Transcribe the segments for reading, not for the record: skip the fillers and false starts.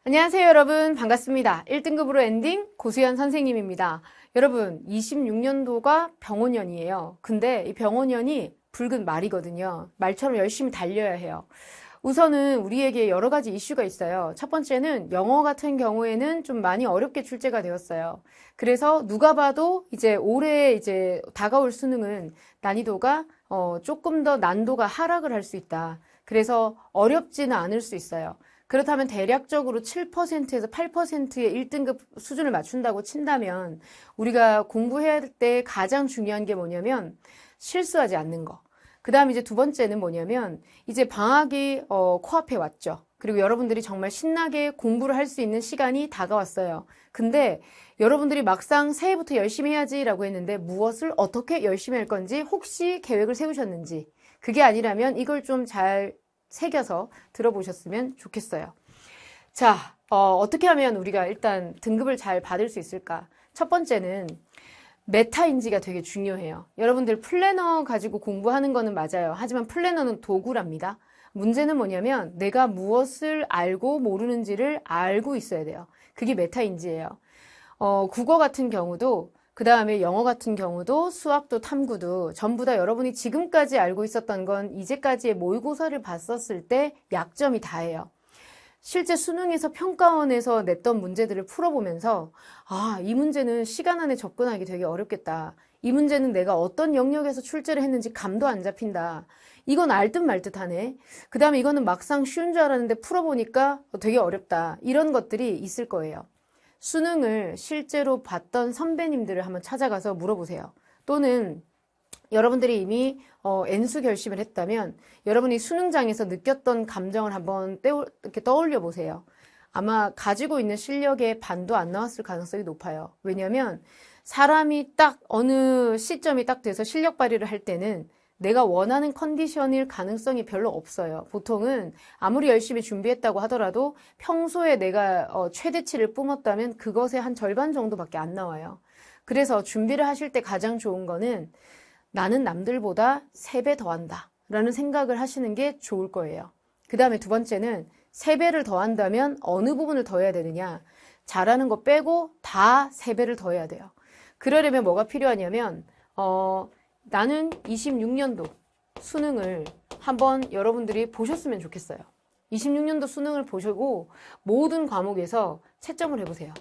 안녕하세요, 여러분. 반갑습니다. 1등급으로 엔딩 고수연 선생님입니다. 여러분, 26년도가 병원년이에요. 근데 이 병원년이 붉은 말이거든요. 말처럼 열심히 달려야 해요. 우선은 우리에게 여러 가지 이슈가 있어요. 첫 번째는 영어 같은 경우에는 좀 많이 어렵게 출제가 되었어요. 그래서 누가 봐도 이제 올해 이제 다가올 수능은 난이도가 조금 더 난도가 하락을 할 수 있다. 그래서 어렵지는 않을 수 있어요. 그렇다면 대략적으로 7%에서 8%의 1등급 수준을 맞춘다고 친다면 우리가 공부해야 할 때 가장 중요한 게 뭐냐면 실수하지 않는 거. 그 다음 이제 두 번째는 뭐냐면 이제 방학이 코앞에 왔죠. 그리고 여러분들이 정말 신나게 공부를 할 수 있는 시간이 다가왔어요. 근데 여러분들이 막상 새해부터 열심히 해야지라고 했는데 무엇을 어떻게 열심히 할 건지 혹시 계획을 세우셨는지 그게 아니라면 이걸 좀 잘 새겨서 들어보셨으면 좋겠어요. 자, 어떻게 하면 우리가 일단 등급을 잘 받을 수 있을까? 첫 번째는 메타인지가 되게 중요해요. 여러분들 플래너 가지고 공부하는 거는 맞아요. 하지만 플래너는 도구랍니다. 문제는 뭐냐면 내가 무엇을 알고 모르는지를 알고 있어야 돼요. 그게 메타인지예요. 국어 같은 경우도 그 다음에 영어 같은 경우도 수학도 탐구도 전부 다 여러분이 지금까지 알고 있었던 건 이제까지의 모의고사를 봤었을 때 약점이 다예요. 실제 수능에서 평가원에서 냈던 문제들을 풀어보면서 이 문제는 시간 안에 접근하기 되게 어렵겠다. 이 문제는 내가 어떤 영역에서 출제를 했는지 감도 안 잡힌다. 이건 알 듯 말 듯 하네. 그 다음에 이거는 막상 쉬운 줄 알았는데 풀어보니까 되게 어렵다. 이런 것들이 있을 거예요. 수능을 실제로 봤던 선배님들을 한번 찾아가서 물어보세요. 또는 여러분들이 이미 N수 결심을 했다면 여러분이 수능장에서 느꼈던 감정을 한번 이렇게 떠올려 보세요. 아마 가지고 있는 실력의 반도 안 나왔을 가능성이 높아요. 왜냐하면 사람이 딱 어느 시점이 딱 돼서 실력 발휘를 할 때는 내가 원하는 컨디션일 가능성이 별로 없어요. 보통은 아무리 열심히 준비했다고 하더라도 평소에 내가 최대치를 뿜었다면 그것의 한 절반 정도밖에 안 나와요. 그래서 준비를 하실 때 가장 좋은 거는 나는 남들보다 3배 더한다 라는 생각을 하시는 게 좋을 거예요. 그 다음에 두 번째는 3배를 더한다면 어느 부분을 더해야 되느냐. 잘하는 거 빼고 다 3배를 더해야 돼요. 그러려면 뭐가 필요하냐면 나는 26년도 수능을 한번 여러분들이 보셨으면 좋겠어요. 26년도 수능을 보시고 모든 과목에서 채점을 해보세요.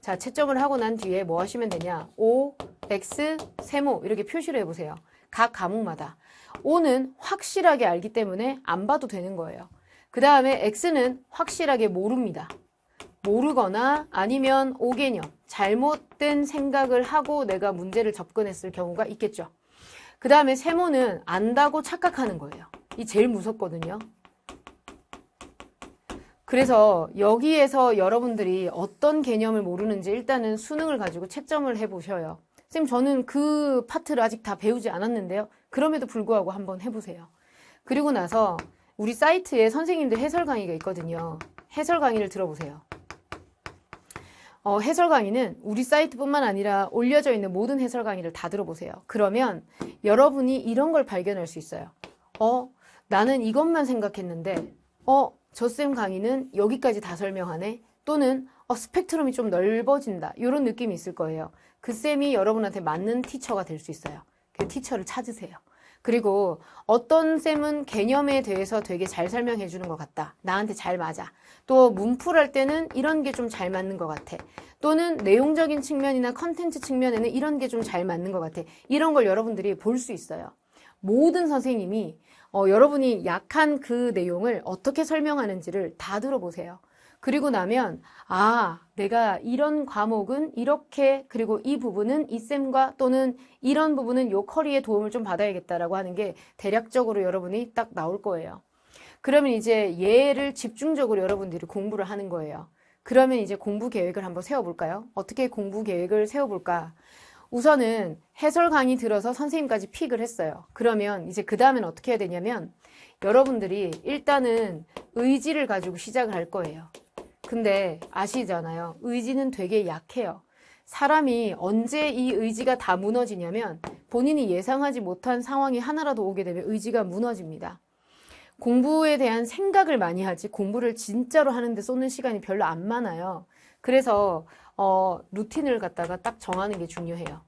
자, 채점을 하고 난 뒤에 뭐 하시면 되냐? O, X, 세모 이렇게 표시를 해보세요. 각 과목마다. O는 확실하게 알기 때문에 안 봐도 되는 거예요. 그 다음에 X는 확실하게 모릅니다. 모르거나 아니면 오개념, 잘못된 생각을 하고 내가 문제를 접근했을 경우가 있겠죠. 그 다음에 세모는 안다고 착각하는 거예요. 이 제일 무섭거든요. 그래서 여기에서 여러분들이 어떤 개념을 모르는지 일단은 수능을 가지고 채점을 해보셔요. 선생님, 저는 그 파트를 아직 다 배우지 않았는데요. 그럼에도 불구하고 한번 해보세요. 그리고 나서 우리 사이트에 선생님들 해설 강의가 있거든요. 해설 강의를 들어보세요. 해설 강의는 우리 사이트뿐만 아니라 올려져 있는 모든 해설 강의를 다 들어보세요. 그러면 여러분이 이런 걸 발견할 수 있어요. 나는 이것만 생각했는데 저 쌤 강의는 여기까지 다 설명하네. 또는 스펙트럼이 좀 넓어진다. 이런 느낌이 있을 거예요. 그 쌤이 여러분한테 맞는 티처가 될 수 있어요. 그 티처를 찾으세요. 그리고 어떤 쌤은 개념에 대해서 되게 잘 설명해 주는 것 같다. 나한테 잘 맞아. 또 문풀할 때는 이런 게 좀 잘 맞는 것 같아. 또는 내용적인 측면이나 컨텐츠 측면에는 이런 게 좀 잘 맞는 것 같아. 이런 걸 여러분들이 볼 수 있어요. 모든 선생님이 여러분이 약한 그 내용을 어떻게 설명하는지를 다 들어보세요. 그리고 나면 내가 이런 과목은 이렇게 그리고 이 부분은 이 쌤과 또는 이런 부분은 요 커리의 도움을 좀 받아야겠다라고 하는 게 대략적으로 여러분이 딱 나올 거예요. 그러면 이제 얘를 집중적으로 여러분들이 공부를 하는 거예요. 그러면 이제 공부 계획을 한번 세워볼까요? 어떻게 공부 계획을 세워볼까? 우선은 해설 강의 들어서 선생님까지 픽을 했어요. 그러면 이제 그 다음엔 어떻게 해야 되냐면 여러분들이 일단은 의지를 가지고 시작을 할 거예요. 근데 아시잖아요. 의지는 되게 약해요. 사람이 언제 이 의지가 다 무너지냐면 본인이 예상하지 못한 상황이 하나라도 오게 되면 의지가 무너집니다. 공부에 대한 생각을 많이 하지 공부를 진짜로 하는데 쏟는 시간이 별로 안 많아요. 그래서 루틴을 갖다가 딱 정하는 게 중요해요.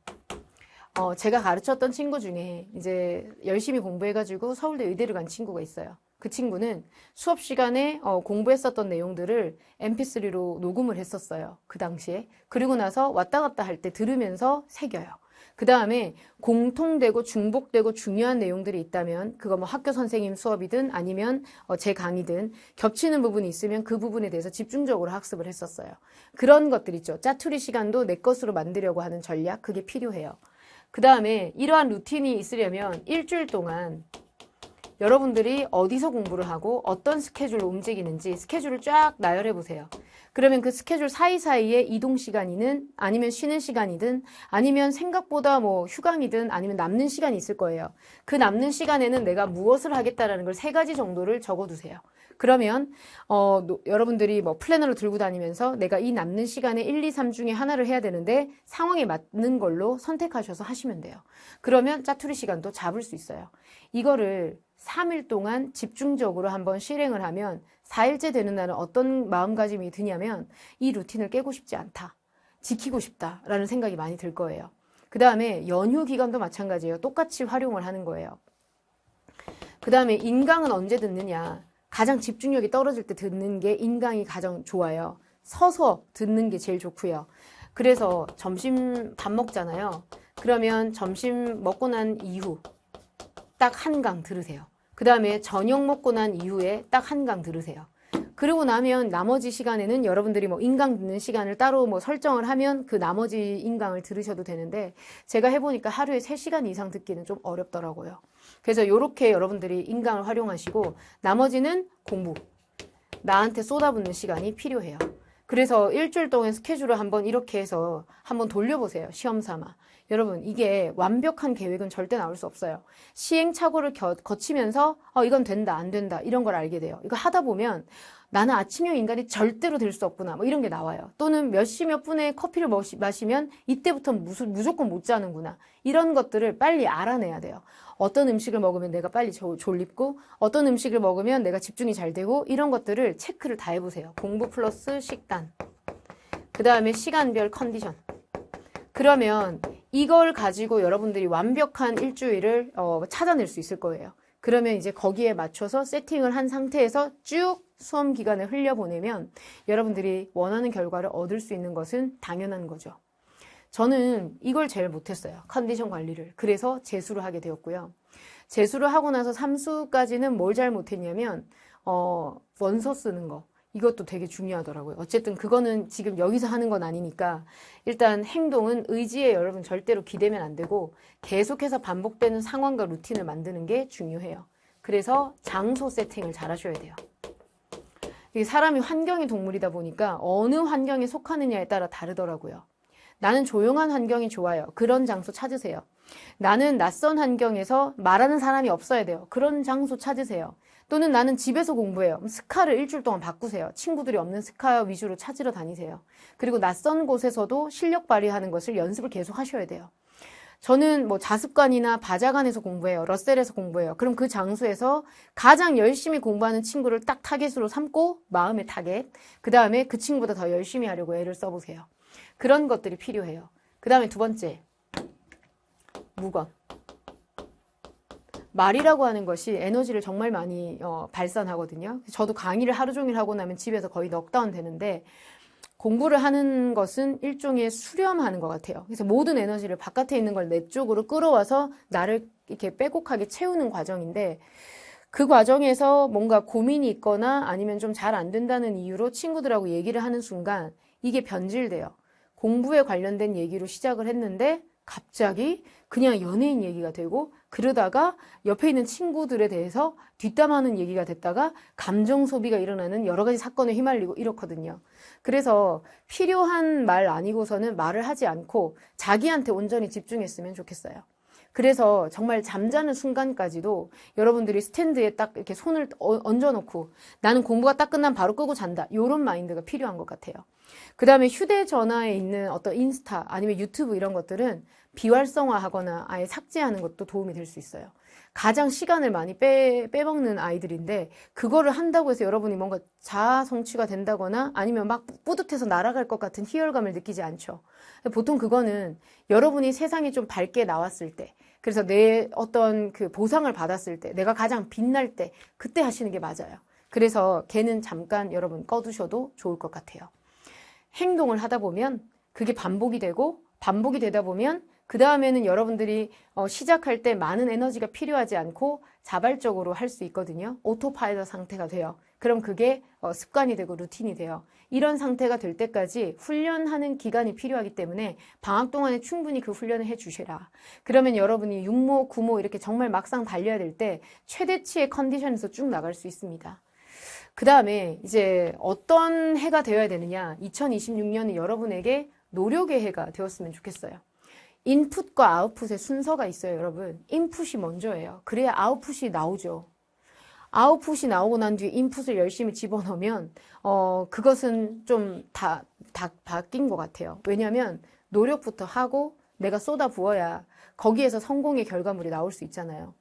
제가 가르쳤던 친구 중에 이제 열심히 공부해가지고 서울대 의대를 간 친구가 있어요. 그 친구는 수업 시간에 공부했었던 내용들을 mp3로 녹음을 했었어요. 그 당시에. 그리고 나서 왔다 갔다 할 때 들으면서 새겨요. 그 다음에 공통되고 중복되고 중요한 내용들이 있다면 그거 뭐 학교 선생님 수업이든 아니면 제 강의든 겹치는 부분이 있으면 그 부분에 대해서 집중적으로 학습을 했었어요. 그런 것들 있죠. 짜투리 시간도 내 것으로 만들려고 하는 전략, 그게 필요해요. 그 다음에 이러한 루틴이 있으려면 일주일 동안 여러분들이 어디서 공부를 하고 어떤 스케줄로 움직이는지 스케줄을 쫙 나열해 보세요. 그러면 그 스케줄 사이사이에 이동 시간이든 아니면 쉬는 시간이든 아니면 생각보다 뭐 휴강이든 아니면 남는 시간이 있을 거예요. 그 남는 시간에는 내가 무엇을 하겠다라는 걸 3가지 정도를 적어두세요. 그러면 여러분들이 뭐 플래너를 들고 다니면서 내가 이 남는 시간에 1, 2, 3 중에 하나를 해야 되는데 상황에 맞는 걸로 선택하셔서 하시면 돼요. 그러면 짜투리 시간도 잡을 수 있어요. 이거를 3일 동안 집중적으로 한번 실행을 하면 4일째 되는 날은 어떤 마음가짐이 드냐면 이 루틴을 깨고 싶지 않다. 지키고 싶다라는 생각이 많이 들 거예요. 그 다음에 연휴 기간도 마찬가지예요. 똑같이 활용을 하는 거예요. 그 다음에 인강은 언제 듣느냐. 가장 집중력이 떨어질 때 듣는 게 인강이 가장 좋아요. 서서 듣는 게 제일 좋고요. 그래서 점심 밥 먹잖아요. 그러면 점심 먹고 난 이후 딱 1강 들으세요. 그 다음에 저녁 먹고 난 이후에 딱 1강 들으세요. 그러고 나면 나머지 시간에는 여러분들이 뭐 인강 듣는 시간을 따로 뭐 설정을 하면 그 나머지 인강을 들으셔도 되는데 제가 해보니까 하루에 3시간 이상 듣기는 좀 어렵더라고요. 그래서 이렇게 여러분들이 인강을 활용하시고 나머지는 공부, 나한테 쏟아붓는 시간이 필요해요. 그래서 일주일 동안 스케줄을 한번 이렇게 해서 한번 돌려보세요. 시험 삼아. 여러분 이게 완벽한 계획은 절대 나올 수 없어요. 시행착오를 거치면서 이건 된다 안 된다 이런 걸 알게 돼요. 이거 하다 보면 나는 아침형 인간이 절대로 될 수 없구나 뭐 이런 게 나와요. 또는 몇 시 몇 분에 커피를 마시면 이때부터 무조건 못 자는구나. 이런 것들을 빨리 알아내야 돼요. 어떤 음식을 먹으면 내가 빨리 졸립고 어떤 음식을 먹으면 내가 집중이 잘 되고 이런 것들을 체크를 다 해보세요. 공부 플러스 식단, 그 다음에 시간별 컨디션. 그러면 이걸 가지고 여러분들이 완벽한 일주일을 찾아낼 수 있을 거예요. 그러면 이제 거기에 맞춰서 세팅을 한 상태에서 쭉 수험 기간을 흘려보내면 여러분들이 원하는 결과를 얻을 수 있는 것은 당연한 거죠. 저는 이걸 제일 못했어요. 컨디션 관리를. 그래서 재수를 하게 되었고요. 재수를 하고 나서 삼수까지는 뭘 잘 못했냐면 원서 쓰는 거. 이것도 되게 중요하더라고요. 어쨌든 그거는 지금 여기서 하는 건 아니니까 일단 행동은 의지에 여러분 절대로 기대면 안 되고 계속해서 반복되는 상황과 루틴을 만드는 게 중요해요. 그래서 장소 세팅을 잘 하셔야 돼요. 이게 사람이 환경의 동물이다 보니까 어느 환경에 속하느냐에 따라 다르더라고요. 나는 조용한 환경이 좋아요. 그런 장소 찾으세요. 나는 낯선 환경에서 말하는 사람이 없어야 돼요. 그런 장소 찾으세요. 또는 나는 집에서 공부해요. 스카를 일주일 동안 바꾸세요. 친구들이 없는 스카 위주로 찾으러 다니세요. 그리고 낯선 곳에서도 실력 발휘하는 것을 연습을 계속 하셔야 돼요. 저는 뭐 자습관이나 바자관에서 공부해요. 러셀에서 공부해요. 그럼 그 장소에서 가장 열심히 공부하는 친구를 딱 타겟으로 삼고 마음의 타겟, 그 다음에 그 친구보다 더 열심히 하려고 애를 써보세요. 그런 것들이 필요해요. 그 다음에 2번째, 무건. 말이라고 하는 것이 에너지를 정말 많이 발산하거든요. 저도 강의를 하루 종일 하고 나면 집에서 거의 넉다운 되는데 공부를 하는 것은 일종의 수렴하는 것 같아요. 그래서 모든 에너지를 바깥에 있는 걸 내 쪽으로 끌어와서 나를 이렇게 빼곡하게 채우는 과정인데 그 과정에서 뭔가 고민이 있거나 아니면 좀 잘 안 된다는 이유로 친구들하고 얘기를 하는 순간 이게 변질돼요. 공부에 관련된 얘기로 시작을 했는데 갑자기 그냥 연예인 얘기가 되고 그러다가 옆에 있는 친구들에 대해서 뒷담화하는 얘기가 됐다가 감정 소비가 일어나는 여러 가지 사건에 휘말리고 이렇거든요. 그래서 필요한 말 아니고서는 말을 하지 않고 자기한테 온전히 집중했으면 좋겠어요. 그래서 정말 잠자는 순간까지도 여러분들이 스탠드에 딱 이렇게 손을 얹어놓고 나는 공부가 딱 끝나면 바로 끄고 잔다. 이런 마인드가 필요한 것 같아요. 그 다음에 휴대전화에 있는 어떤 인스타 아니면 유튜브 이런 것들은 비활성화하거나 아예 삭제하는 것도 도움이 될 수 있어요. 가장 시간을 많이 빼먹는 아이들인데 그거를 한다고 해서 여러분이 뭔가 자아 성취가 된다거나 아니면 막 뿌듯해서 날아갈 것 같은 희열감을 느끼지 않죠. 보통 그거는 여러분이 세상에 좀 밝게 나왔을 때, 그래서 내 어떤 그 보상을 받았을 때, 내가 가장 빛날 때, 그때 하시는 게 맞아요. 그래서 걔는 잠깐 여러분 꺼두셔도 좋을 것 같아요. 행동을 하다 보면 그게 반복이 되고 반복이 되다 보면 그 다음에는 여러분들이 시작할 때 많은 에너지가 필요하지 않고 자발적으로 할 수 있거든요. 오토파일럿 상태가 돼요. 그럼 그게 습관이 되고 루틴이 돼요. 이런 상태가 될 때까지 훈련하는 기간이 필요하기 때문에 방학 동안에 충분히 그 훈련을 해주셔라. 그러면 여러분이 육모, 구모 이렇게 정말 막상 달려야 될 때 최대치의 컨디션에서 쭉 나갈 수 있습니다. 그 다음에 이제 어떤 해가 되어야 되느냐. 2026년은 여러분에게 노력의 해가 되었으면 좋겠어요. 인풋과 아웃풋의 순서가 있어요, 여러분. 인풋이 먼저예요. 그래야 아웃풋이 나오죠. 아웃풋이 나오고 난 뒤에 인풋을 열심히 집어넣으면 그것은 좀 다 바뀐 것 같아요. 왜냐하면 노력부터 하고 내가 쏟아 부어야 거기에서 성공의 결과물이 나올 수 있잖아요.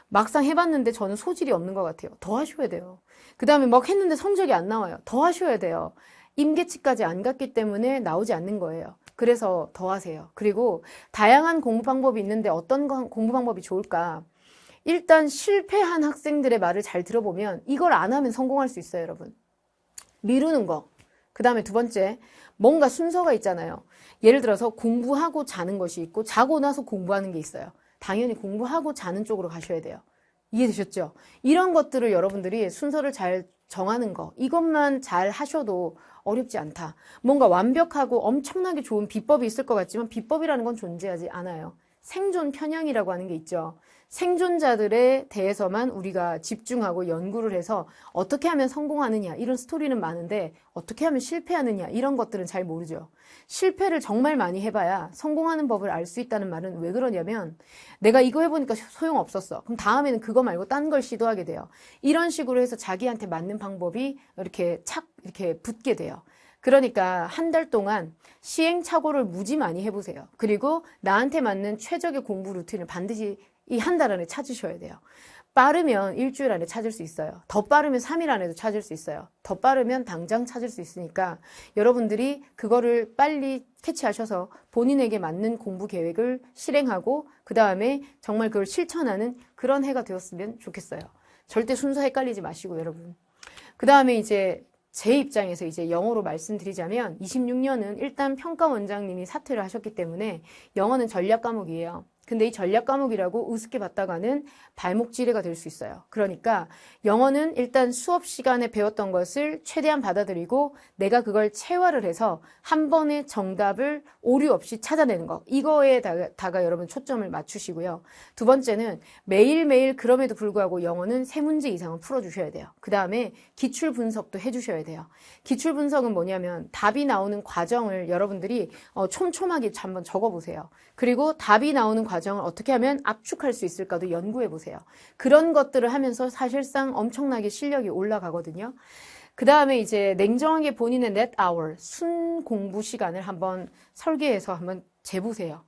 막상 해봤는데 저는 소질이 없는 것 같아요. 더 하셔야 돼요. 그 다음에 막 했는데 성적이 안 나와요. 더 하셔야 돼요. 임계치까지 안 갔기 때문에 나오지 않는 거예요. 그래서 더 하세요. 그리고 다양한 공부 방법이 있는데 어떤 공부 방법이 좋을까? 일단 실패한 학생들의 말을 잘 들어보면 이걸 안 하면 성공할 수 있어요, 여러분. 미루는 거. 그 다음에 두 번째, 뭔가 순서가 있잖아요. 예를 들어서 공부하고 자는 것이 있고 자고 나서 공부하는 게 있어요. 당연히 공부하고 자는 쪽으로 가셔야 돼요. 이해되셨죠? 이런 것들을 여러분들이 순서를 잘 정하는 거, 이것만 잘 하셔도 어렵지 않다. 뭔가 완벽하고 엄청나게 좋은 비법이 있을 것 같지만 비법이라는 건 존재하지 않아요. 생존 편향이라고 하는 게 있죠. 생존자들에 대해서만 우리가 집중하고 연구를 해서 어떻게 하면 성공하느냐 이런 스토리는 많은데 어떻게 하면 실패하느냐 이런 것들은 잘 모르죠. 실패를 정말 많이 해봐야 성공하는 법을 알 수 있다는 말은 왜 그러냐면 내가 이거 해보니까 소용없었어. 그럼 다음에는 그거 말고 딴 걸 시도하게 돼요. 이런 식으로 해서 자기한테 맞는 방법이 이렇게 이렇게 붙게 돼요. 그러니까 한 달 동안 시행착오를 무지 많이 해보세요. 그리고 나한테 맞는 최적의 공부 루틴을 반드시 이 한 달 안에 찾으셔야 돼요. 빠르면 일주일 안에 찾을 수 있어요. 더 빠르면 3일 안에도 찾을 수 있어요. 더 빠르면 당장 찾을 수 있으니까 여러분들이 그거를 빨리 캐치하셔서 본인에게 맞는 공부 계획을 실행하고 그 다음에 정말 그걸 실천하는 그런 해가 되었으면 좋겠어요. 절대 순서 헷갈리지 마시고 여러분. 그 다음에 이제 제 입장에서 이제 영어로 말씀드리자면 26년은 일단 평가 원장님이 사퇴를 하셨기 때문에 영어는 전략 과목이에요. 근데 이 전략 과목이라고 우습게 봤다가는 발목지레가 될 수 있어요. 그러니까 영어는 일단 수업 시간에 배웠던 것을 최대한 받아들이고 내가 그걸 체화를 해서 한 번에 정답을 오류 없이 찾아내는 거. 이거에다가 여러분 초점을 맞추시고요. 두 번째는 매일매일 그럼에도 불구하고 영어는 3문제 이상은 풀어주셔야 돼요. 그 다음에 기출 분석도 해주셔야 돼요. 기출 분석은 뭐냐면 답이 나오는 과정을 여러분들이 촘촘하게 한번 적어보세요. 그리고 답이 나오는 과정을 어떻게 하면 압축할 수 있을까도 연구해 보세요. 그런 것들을 하면서 사실상 엄청나게 실력이 올라가거든요. 그 다음에 이제 냉정하게 본인의 net hour, 순 공부 시간을 한번 설계해서 한번 재보세요.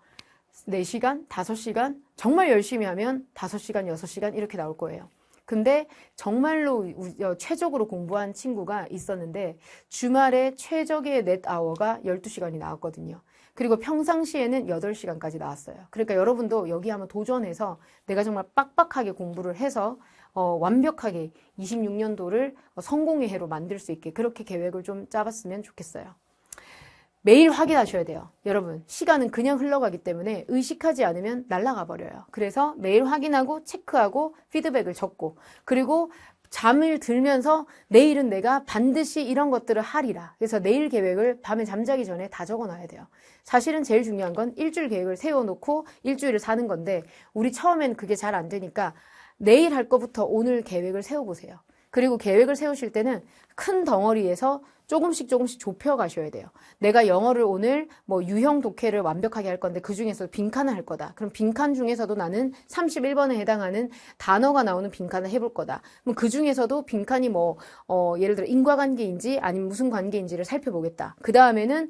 4시간, 5시간, 정말 열심히 하면 5시간, 6시간 이렇게 나올 거예요. 근데 정말로 최적으로 공부한 친구가 있었는데 주말에 최적의 net hour가 12시간이 나왔거든요. 그리고 평상시에는 8시간까지 나왔어요. 그러니까 여러분도 여기 한번 도전해서 내가 정말 빡빡하게 공부를 해서 완벽하게 26년도를 성공의 해로 만들 수 있게 그렇게 계획을 좀 짜봤으면 좋겠어요. 매일 확인하셔야 돼요. 여러분, 시간은 그냥 흘러가기 때문에 의식하지 않으면 날아가 버려요. 그래서 매일 확인하고 체크하고 피드백을 적고 그리고 잠을 들면서 내일은 내가 반드시 이런 것들을 하리라. 그래서 내일 계획을 밤에 잠자기 전에 다 적어놔야 돼요. 사실은 제일 중요한 건 일주일 계획을 세워놓고 일주일을 사는 건데 우리 처음엔 그게 잘 안 되니까 내일 할 거부터 오늘 계획을 세워보세요. 그리고 계획을 세우실 때는 큰 덩어리에서 조금씩 좁혀 가셔야 돼요. 내가 영어를 오늘 뭐 유형 독해를 완벽하게 할 건데 그 중에서 빈칸을 할 거다. 그럼 빈칸 중에서도 나는 31번에 해당하는 단어가 나오는 빈칸을 해볼 거다. 그럼 그 중에서도 빈칸이 예를 들어 인과관계인지 아니면 무슨 관계인지를 살펴보겠다. 그 다음에는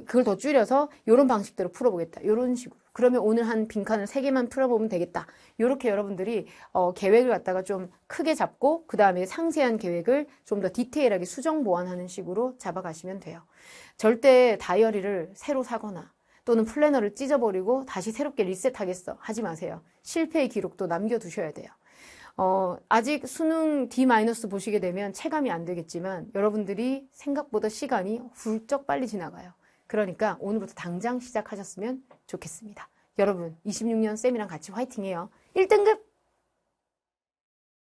그걸 더 줄여서 이런 방식대로 풀어보겠다. 이런 식으로. 그러면 오늘 한 빈칸을 3개만 풀어보면 되겠다. 이렇게 여러분들이 계획을 갖다가 좀 크게 잡고 그 다음에 상세한 계획을 좀 더 디테일하게 수정 보완하는 식으로 잡아가시면 돼요. 절대 다이어리를 새로 사거나 또는 플래너를 찢어버리고 다시 새롭게 리셋하겠어 하지 마세요. 실패의 기록도 남겨두셔야 돼요. 아직 수능 D- 보시게 되면 체감이 안 되겠지만 여러분들이 생각보다 시간이 훌쩍 빨리 지나가요. 그러니까 오늘부터 당장 시작하셨으면 좋겠습니다. 여러분 26년 쌤이랑 같이 화이팅해요. 1등급!